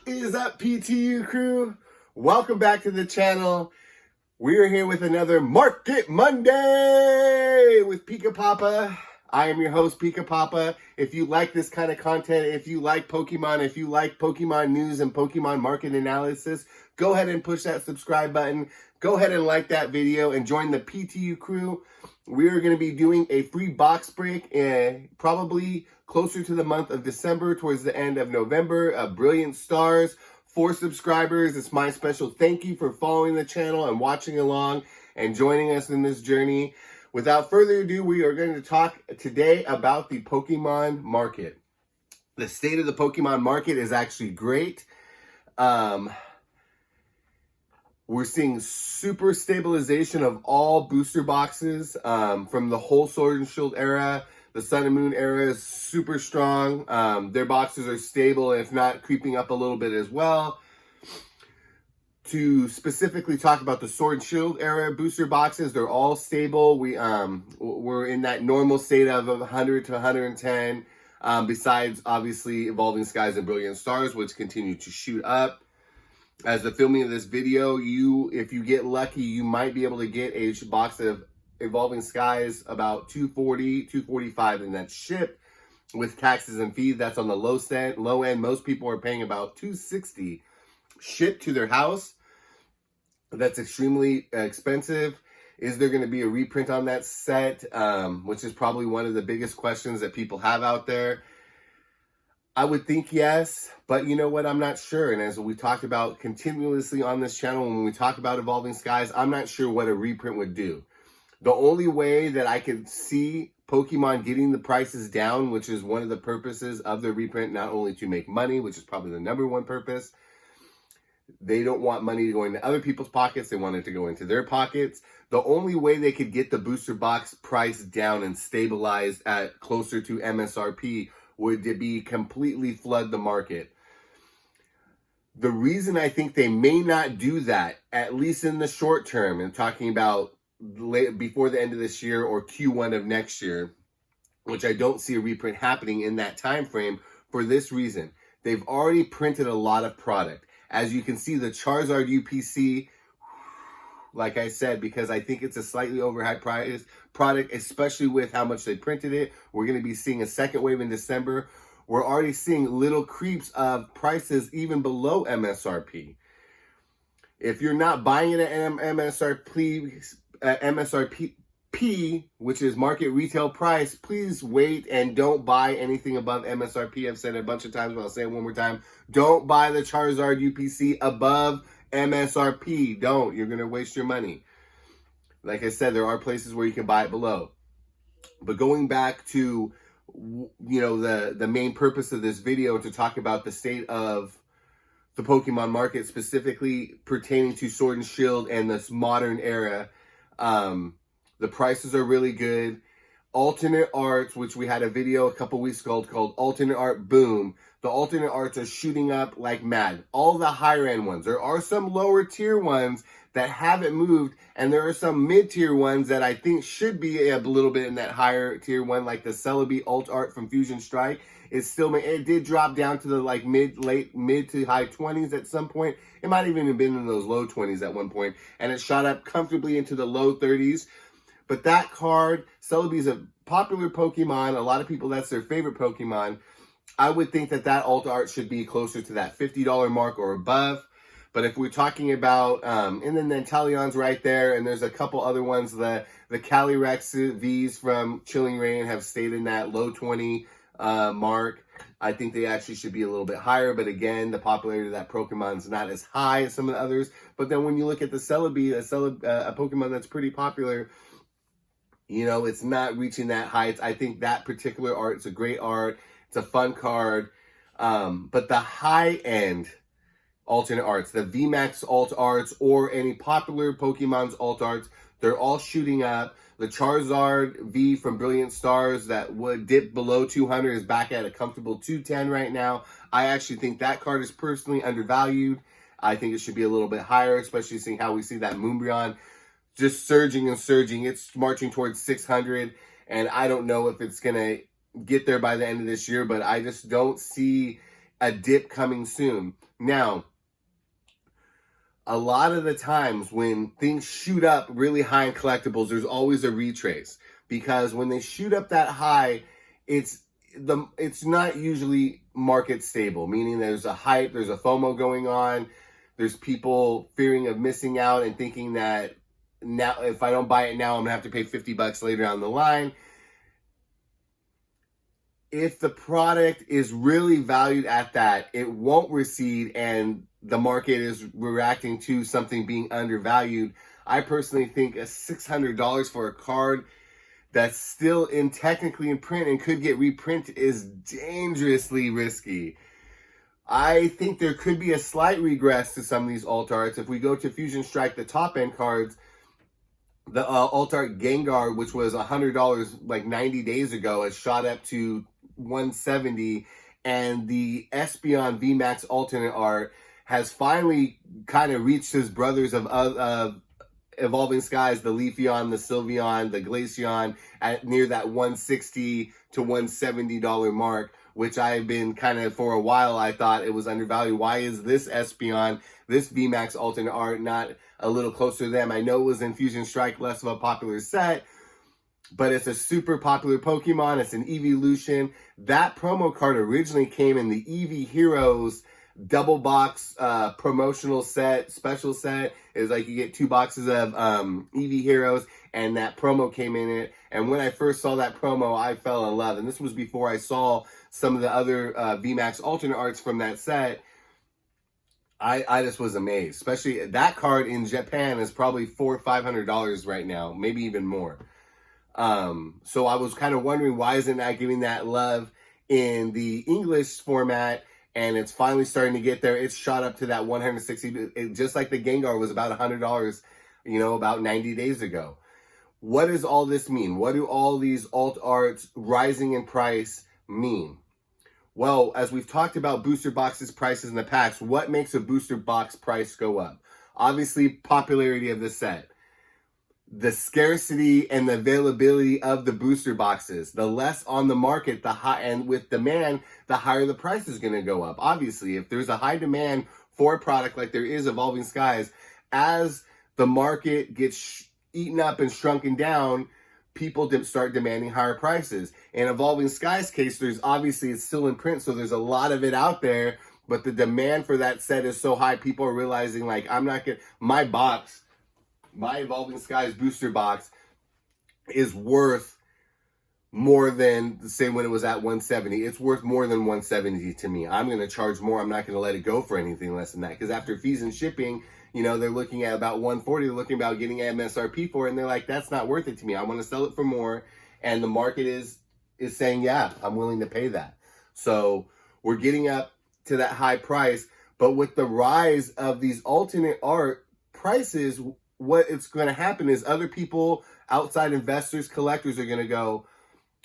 is up, PTU crew? Welcome back to the channel. We are here with another Market Monday with Pika Papa. I am your host, Pika Papa. If you like this kind of content, if you like Pokemon, if you like Pokemon news and Pokemon market analysis, go ahead and push that subscribe button. Go ahead and like that video and join the PTU crew. We are going to be doing a free box break probably closer to the month of December, towards the end of November. Brilliant Stars for subscribers. It's my special thank you for following the channel and watching along and joining us in this journey. Without further ado, we are going to talk today about the Pokemon market. The state of the Pokemon market is actually great. We're seeing super stabilization of all booster boxes from the whole Sword and Shield era. The Sun and Moon era is super strong. Their boxes are stable, if not creeping up a little bit as well. To specifically talk about the Sword and Shield era booster boxes, they're all stable. We're in that normal state of 100 to 110. Besides, obviously, Evolving Skies and Brilliant Stars, which continue to shoot up. As the filming of this video, if you get lucky, you might be able to get a box of Evolving Skies about $240, $245, and that's shipped with taxes and fees. That's on the low end. Most people are paying about $260 shipped to their house. That's extremely expensive. Is there going to be a reprint on that set? Which is probably one of the biggest questions that people have out there. I would think yes, but you know what? I'm not sure. And as we talked about continuously on this channel, when we talk about Evolving Skies, I'm not sure what a reprint would do. The only way that I could see Pokemon getting the prices down, which is one of the purposes of the reprint, not only to make money, which is probably the number one purpose. They don't want money to go into other people's pockets. They want it to go into their pockets. The only way they could get the booster box price down and stabilized at closer to MSRP would be completely flood the market. The reason I think they may not do that, at least in the short term, and talking about before the end of this year or Q1 of next year, which I don't see a reprint happening in that time frame, for this reason. They've already printed a lot of product. As you can see, the Charizard UPC, like I said, because I think it's a slightly overhyped product, especially with how much they printed it. We're going to be seeing a second wave in December. We're already seeing little creeps of prices even below MSRP. If you're not buying it at MSRP, which is market retail price, please wait and don't buy anything above MSRP. I've said it a bunch of times, but I'll say it one more time. Don't buy the Charizard UPC above MSRP. Don't. You're going to waste your money. Like I said, there are places where you can buy it below. But going back to, the main purpose of this video, to talk about the state of the Pokemon market, specifically pertaining to Sword and Shield and this modern era. The prices are really good. Alternate arts, which we had a video a couple weeks ago called Alternate Art Boom. The alternate arts are shooting up like mad. All the higher end ones. There are some lower tier ones that haven't moved, and there are some mid tier ones that I think should be a little bit in that higher tier one, like the Celebi alt art from Fusion Strike. It did drop down to the mid to high 20s at some point. It might even have been in those low 20s at one point, and it shot up comfortably into the low 30s. But that card, Celebi, is a popular Pokemon. A lot of people, that's their favorite Pokemon. I would think that alt art should be closer to that $50 mark or above. But if we're talking about, and then Nantaleon's right there, and there's a couple other ones, the Calyrex V's from Chilling Reign have stayed in that low 20 mark. I think they actually should be a little bit higher, but again, the popularity of that Pokemon's not as high as some of the others. But then when you look at the Celebi, a Pokemon that's pretty popular, it's not reaching that height. I think that particular art is a great art. It's a fun card. But the high-end alternate arts, the VMAX alt arts, or any popular Pokemon's alt arts, they're all shooting up. The Charizard V from Brilliant Stars that would dip below 200 is back at a comfortable 210 right now. I actually think that card is personally undervalued. I think it should be a little bit higher, especially seeing how we see that Moonbreon just surging and surging. It's marching towards 600, and I don't know if it's going to get there by the end of this year, but I just don't see a dip coming soon. Now, a lot of the times when things shoot up really high in collectibles, there's always a retrace, because when they shoot up that high, it's not usually market stable, meaning there's a hype, there's a FOMO going on, there's people fearing of missing out and thinking that now if I don't buy it now, I'm gonna have to pay $50 later down the line. If the product is really valued at that, it won't recede and the market is reacting to something being undervalued. I personally think $600 for a card that's still technically in print and could get reprinted is dangerously risky. I think there could be a slight regress to some of these alt arts. If we go to Fusion Strike, the top end cards, the alt art Gengar, which was $100 like 90 days ago, has shot up to $170, and the Espeon VMAX alternate art has finally kind of reached his brothers of Evolving Skies, the Leafeon, the Sylveon, the Glaceon, at near that $160 to $170 mark, which I've been kind of, for a while, I thought it was undervalued. Why is this Espeon, this VMAX alternate art, not a little closer to them? I know it was in Fusion Strike, less of a popular set, but it's a super popular Pokemon. It's an evolution. That promo card originally came in the Eevee Heroes double box promotional set, special set. Is like you get 2 boxes of Eevee Heroes, and that promo came in it. And when I first saw that promo, I fell in love. And this was before I saw some of the other VMAX alternate arts from that set. I just was amazed. Especially that card in Japan is probably $400 or $500 right now, maybe even more. So I was kind of wondering, why isn't I giving that love in the English format? And it's finally starting to get there. It's shot up to that $160, just like the Gengar was about $100, about 90 days ago. What does all this mean? What do all these alt arts rising in price mean? Well, as we've talked about booster boxes prices in the past, what makes a booster box price go up? Obviously, popularity of the set. The scarcity and the availability of the booster boxes. The less on the market, the high, and with demand, the higher the price is going to go up. Obviously, if there's a high demand for a product like there is Evolving Skies, as the market gets eaten up and shrunken down, people start demanding higher prices. In Evolving Skies case, it's still in print, so there's a lot of it out there, but the demand for that set is so high, people are realizing, like, I'm not going to, my Evolving Skies booster box is worth more than, say, when it was at $170. It's worth more than $170 to me. I'm going to charge more. I'm not going to let it go for anything less than that. Because after fees and shipping, they're looking at about $140. They're looking about getting MSRP for it. And they're like, that's not worth it to me. I want to sell it for more. And the market is saying, yeah, I'm willing to pay that. So we're getting up to that high price. But with the rise of these alternate art prices, what it's going to happen is other people, outside investors, collectors, are going to go,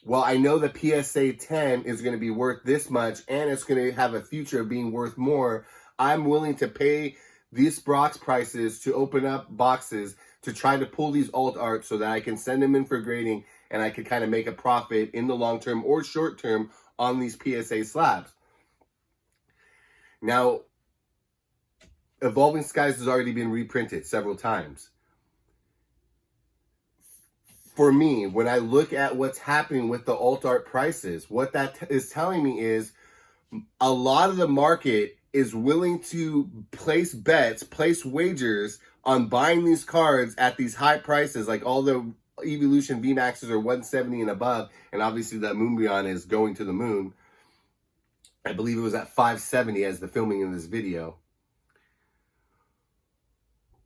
well, I know the PSA 10 is going to be worth this much, and it's going to have a future of being worth more. I'm willing to pay these box prices to open up boxes to try to pull these alt arts so that I can send them in for grading, and I can kind of make a profit in the long term or short term on these PSA slabs. Now, Evolving Skies has already been reprinted several times. For me, when I look at what's happening with the alt art prices, what that is telling me is a lot of the market is willing to place bets, place wagers on buying these cards at these high prices. Like all the Evolution VMAXs are $170 and above, and obviously that Moonbreon is going to the moon. I believe it was at $570 as the filming in this video.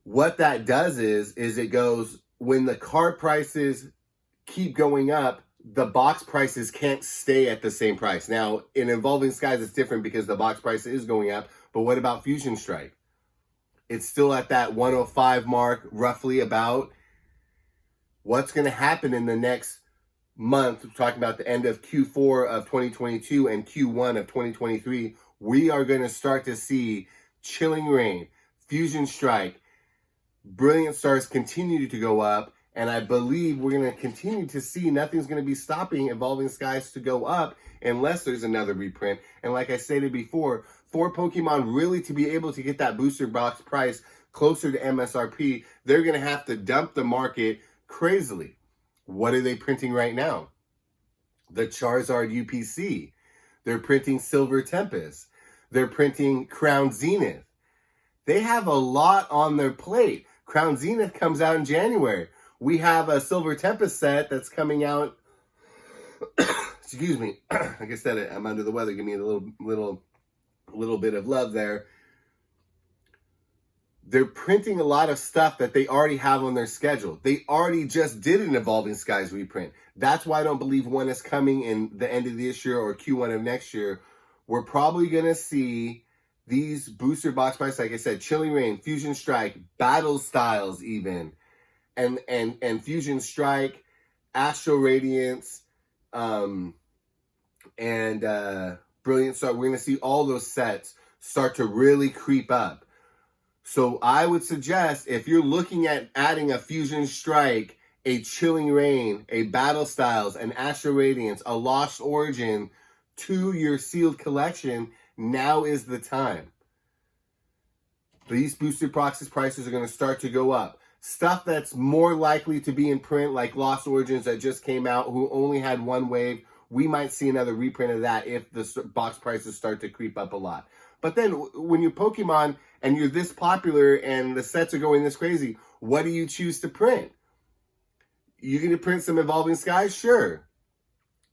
What that does is it goes, when the card prices keep going up, the box prices can't stay at the same price. Now, in Evolving Skies, it's different because the box price is going up. But what about Fusion Strike? It's still at that 105 mark, roughly about. What's going to happen in the next month? We're talking about the end of Q4 of 2022 and Q1 of 2023. We are going to start to see Chilling Reign, Fusion Strike, Brilliant Stars continue to go up, And I believe we're going to continue to see nothing's going to be stopping Evolving Skies to go up unless there's another reprint. And like I stated before, for Pokemon really to be able to get that booster box price closer to MSRP, they're going to have to dump the market crazily. What are they printing right now? The Charizard UPC. They're printing Silver Tempest. They're printing Crown Zenith. They have a lot on their plate. Crown Zenith comes out in January. We have a Silver Tempest set that's coming out. Excuse me. Like I said, I'm under the weather. Give me a little bit of love there. They're printing a lot of stuff that they already have on their schedule. They already just did an Evolving Skies reprint. That's why I don't believe one is coming in the end of this year or Q1 of next year. We're probably going to see these booster box prices, like I said, Chilling Reign, Fusion Strike, Battle Styles even, and Fusion Strike, Astral Radiance, and Brilliant Star. We're going to see all those sets start to really creep up. So I would suggest if you're looking at adding a Fusion Strike, a Chilling Reign, a Battle Styles, an Astral Radiance, a Lost Origin to your sealed collection, now is the time. These booster boxes prices are going to start to go up. Stuff that's more likely to be in print, like Lost Origins that just came out, who only had one wave, we might see another reprint of that if the box prices start to creep up a lot. But then when you're Pokemon and you're this popular and the sets are going this crazy, what do you choose to print? You're going to print some Evolving Skies? Sure.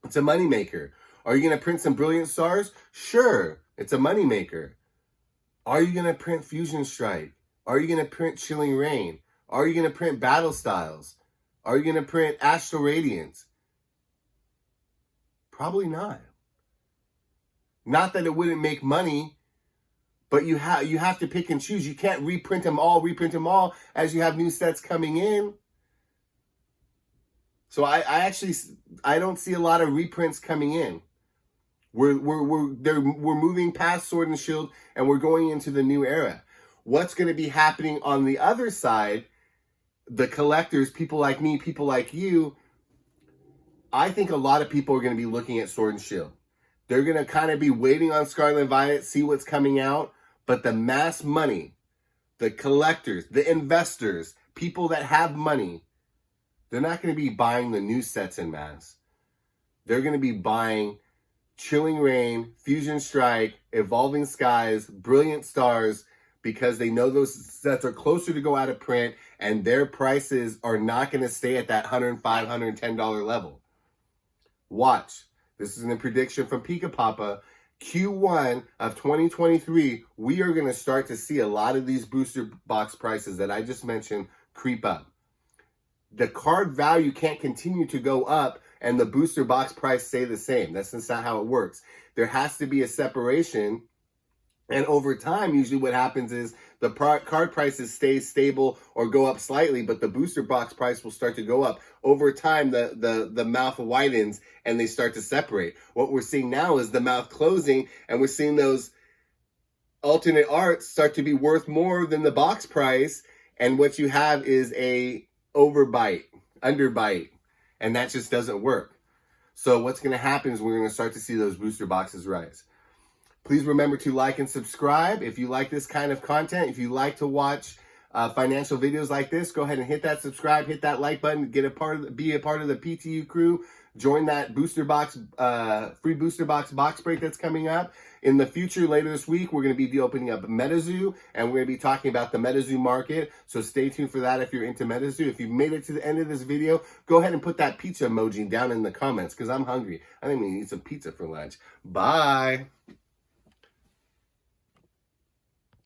It's a moneymaker. Are you going to print some Brilliant Stars? Sure. It's a moneymaker. Are you going to print Fusion Strike? Are you going to print Chilling Reign? Are you going to print Battle Styles? Are you going to print Astral Radiance? Probably not. Not that it wouldn't make money, but you have to pick and choose. You can't reprint them all as you have new sets coming in. So I don't see a lot of reprints coming in. We're moving past Sword and Shield and we're going into the new era. What's going to be happening on the other side? The collectors, people like me, people like you, I think a lot of people are going to be looking at Sword and Shield. They're going to kind of be waiting on Scarlet and Violet, see what's coming out. But the mass money, the collectors, the investors, people that have money, they're not going to be buying the new sets in mass. They're going to be buying Chilling Reign, Fusion Strike, Evolving Skies, Brilliant Stars, because they know those sets are closer to go out of print and their prices are not going to stay at that $105, $110 level. Watch. This is a prediction from Pika Papa. Q1 of 2023, we are going to start to see a lot of these booster box prices that I just mentioned creep up. The card value can't continue to go up and the booster box price stay the same. That's just not how it works. There has to be a separation. And over time, usually what happens is the card prices stay stable or go up slightly, but the booster box price will start to go up. Over time, the mouth widens and they start to separate. What we're seeing now is the mouth closing, and we're seeing those alternate arts start to be worth more than the box price. And what you have is a underbite, and that just doesn't work. So what's going to happen is we're going to start to see those booster boxes rise. Please remember to like and subscribe if you like this kind of content. If you like to watch financial videos like this, go ahead and hit that subscribe, hit that like button, be a part of the PTU crew. Join that booster box, free booster box break that's coming up. In the future, later this week, we're going to be opening up MetaZoo, and we're going to be talking about the MetaZoo market. So stay tuned for that if you're into MetaZoo. If you've made it to the end of this video, go ahead and put that pizza emoji down in the comments because I'm hungry. I think I'm going to eat some pizza for lunch. Bye.